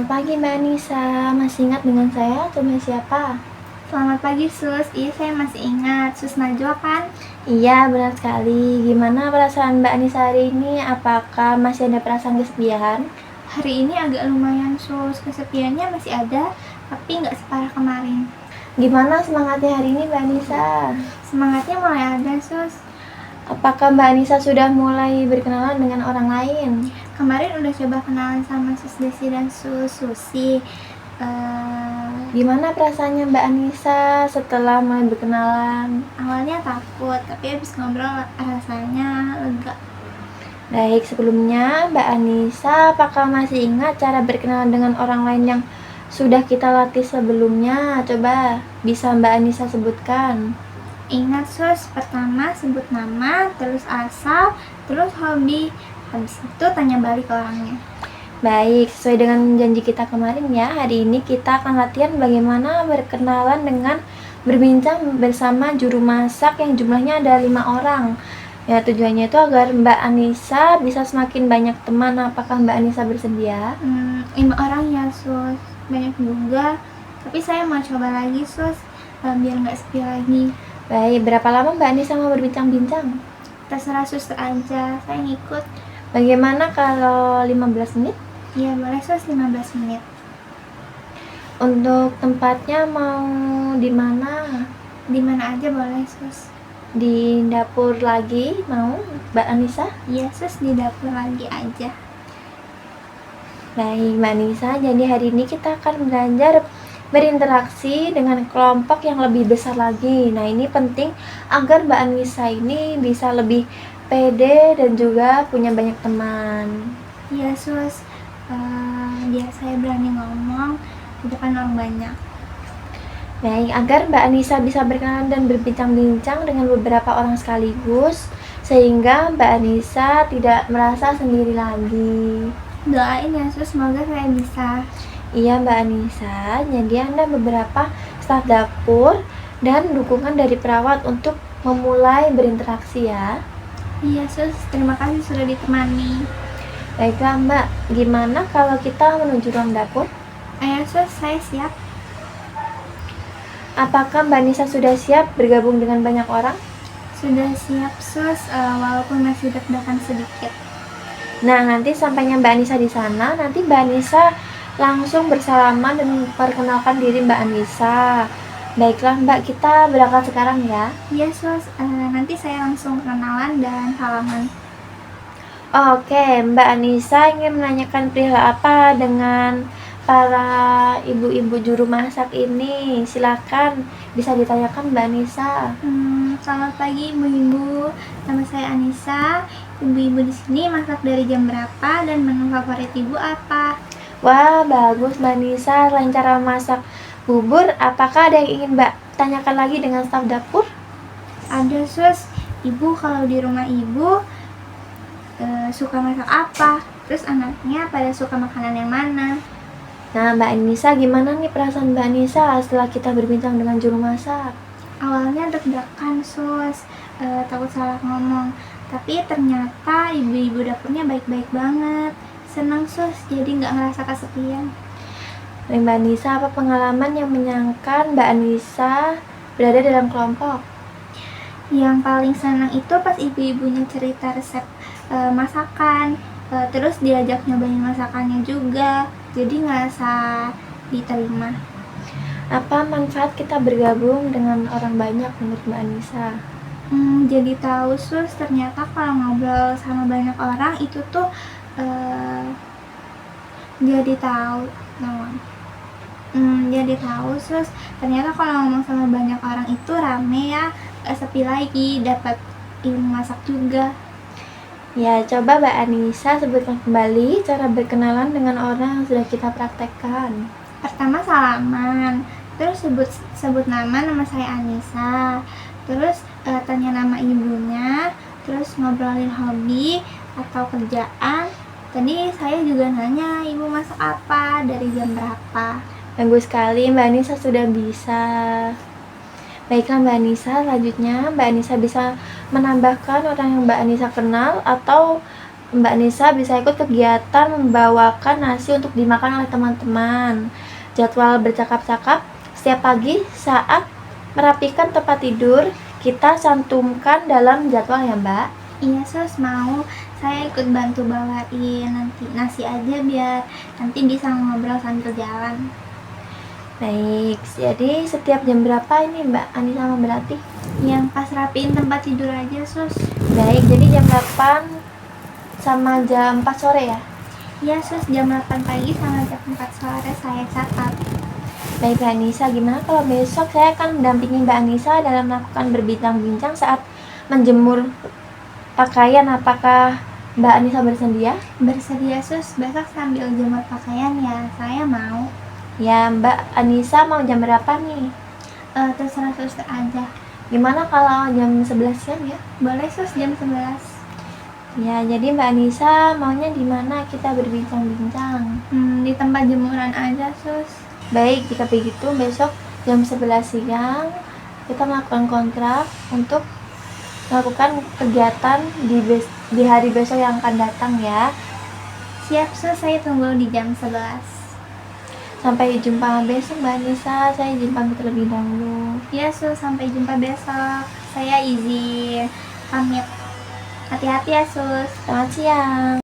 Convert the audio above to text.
Selamat pagi Mbak Anissa, masih ingat dengan saya atau Mbak siapa? Selamat pagi Sus, iya saya masih ingat, Sus Najwa kan? Iya, benar sekali. Gimana perasaan Mbak Anissa hari ini? Apakah masih ada perasaan kesepian? Hari ini agak lumayan Sus, kesepiannya masih ada, tapi nggak separah kemarin. Gimana semangatnya hari ini Mbak Anissa? Semangatnya mulai ada Sus. Apakah Mbak Anissa sudah mulai berkenalan dengan orang lain? Kemarin udah coba kenalan sama Sus Desi dan Sus Susi. Gimana perasaannya Mbak Anissa setelah mulai berkenalan? Awalnya takut, tapi habis ngobrol rasanya lega. Baik, sebelumnya Mbak Anissa, apakah masih ingat cara berkenalan dengan orang lain yang sudah kita latih sebelumnya? Coba bisa Mbak Anissa sebutkan. Ingat Sus, pertama sebut nama, terus asal, terus hobi. Habis itu tanya balik ke orangnya. Baik, sesuai dengan janji kita kemarin ya, hari ini kita akan latihan bagaimana berkenalan dengan berbincang bersama juru masak yang jumlahnya ada 5 orang. Ya, tujuannya itu agar Mbak Anissa bisa semakin banyak teman. Apakah Mbak Anissa bersedia? 5 orang ya Sus, banyak juga. Tapi saya mau coba lagi Sus, biar nggak sepi lagi. Baik, berapa lama Mbak Anissa mau berbincang-bincang? Terserah Sus aja, saya ngikut. Bagaimana kalau 15 menit? Iya boleh Sus, 15 menit. Untuk tempatnya mau di mana? Di mana aja boleh Sus. Di dapur lagi mau Mbak Anissa? Iya Sus, di dapur lagi aja. Baik Mbak Anissa, jadi hari ini kita akan belajar berinteraksi dengan kelompok yang lebih besar lagi. Nah, ini penting agar Mbak Anissa ini bisa lebih pede dan juga punya banyak teman. Iya Sus, biar saya berani ngomong di depan orang banyak. Baik, agar Mbak Anissa bisa berkenalan dan berbincang-bincang dengan beberapa orang sekaligus, sehingga Mbak Anissa tidak merasa sendiri lagi. Doain ya Sus, semoga saya bisa. Iya Mbak Anissa, jadi Anda beberapa staf dapur dan dukungan dari perawat untuk memulai berinteraksi ya. Iya Sus, terima kasih sudah ditemani. Baiklah Mbak, gimana kalau kita menuju ruang dapur? Ayo Sus, saya siap. Apakah Mbak Anissa sudah siap bergabung dengan banyak orang? Sudah siap Sus, walaupun masih deg-degan sedikit. Nah, nanti sampainya Mbak Anissa di sana, nanti Mbak Anissa langsung bersalaman dan memperkenalkan diri Mbak Anissa. Baiklah Mbak, kita berangkat sekarang ya. Iya Sus, nanti saya langsung kenalan dan salaman. Oke, Mbak Anissa ingin menanyakan perihal apa dengan para ibu-ibu juru masak ini? Silakan, bisa ditanyakan Mbak Anissa. Selamat pagi ibu-ibu, nama saya Anissa. Ibu-ibu di sini masak dari jam berapa dan menu favorit ibu apa? Wah, bagus Mbak Anissa. Selain cara masak bubur, apakah ada yang ingin Mbak tanyakan lagi dengan staf dapur? Ada Sus, ibu kalau di rumah ibu suka masak apa? Terus anaknya pada suka makanan yang mana? Nah, Mbak Anissa, gimana nih perasaan Mbak Anissa setelah kita berbincang dengan juru masak? Awalnya deg-degan Sus, takut salah ngomong. Tapi ternyata ibu-ibu dapurnya baik-baik banget. Senang Sus, jadi nggak ngerasa kesepian. Mbak Anissa, apa pengalaman yang menyenangkan Mbak Anissa berada dalam kelompok? Yang paling senang itu pas ibu-ibunya cerita resep masakan, terus diajak nyobain masakannya juga, jadi ngerasa diterima. Apa manfaat kita bergabung dengan orang banyak menurut Mbak Anissa? Jadi tahu Sus, ternyata kalau ngobrol sama banyak orang itu tuh jadi tahu jadi tahu Sus, ternyata kalau ngomong sama banyak orang itu rame ya, gak sepi lagi, dapat ilmu masak juga. Ya, coba Mbak Anissa sebutkan kembali cara berkenalan dengan orang yang sudah kita praktekkan. Pertama salaman, terus sebut nama saya Anissa, terus tanya nama ibunya, terus ngobrolin hobi atau kerjaan. Tadi saya juga nanya ibu masak apa, dari jam berapa. Bagus sekali, Mbak Anissa sudah bisa. Baiklah Mbak Anissa, selanjutnya Mbak Anissa bisa menambahkan orang yang Mbak Anissa kenal atau Mbak Nisa bisa ikut kegiatan membawakan nasi untuk dimakan oleh teman-teman. Jadwal bercakap-cakap setiap pagi saat merapikan tempat tidur kita cantumkan dalam jadwal ya Mbak. Iya sus, mau. Saya ikut bantu bawain nanti nasi aja biar nanti bisa ngobrol sambil jalan. Baik, jadi setiap jam berapa ini Mbak Anissa mau berlatih? Yang pas rapiin tempat tidur aja sus. Baik, jadi jam 8 sama jam 4 sore ya? Iya sus, jam 8 pagi sama jam 4 sore saya catat. Baik Mbak Anissa, gimana kalau besok saya akan mendampingi Mbak Anissa dalam melakukan berbincang-bincang saat menjemur pakaian. Apakah Mbak Anissa bersedia? Bersedia sus, besok sambil jemur pakaian ya, saya mau. Ya, Mbak Anissa mau jam berapa nih? Terserah suster aja. Gimana kalau jam 11 siang ya? Boleh sus, jam 11. Ya, jadi Mbak Anissa maunya di mana kita berbincang-bincang? Di tempat jemuran aja sus. Baik, jika begitu besok jam 11 siang kita melakukan kontrak untuk melakukan kegiatan di hari besok yang akan datang ya. Siap sus, saya tunggu di jam 11. Sampai jumpa besok Mbak Anissa, saya izin pamit terlebih dahulu. Ya sus, sampai jumpa besok. Saya izin pamit. Hati-hati ya sus. Selamat siang.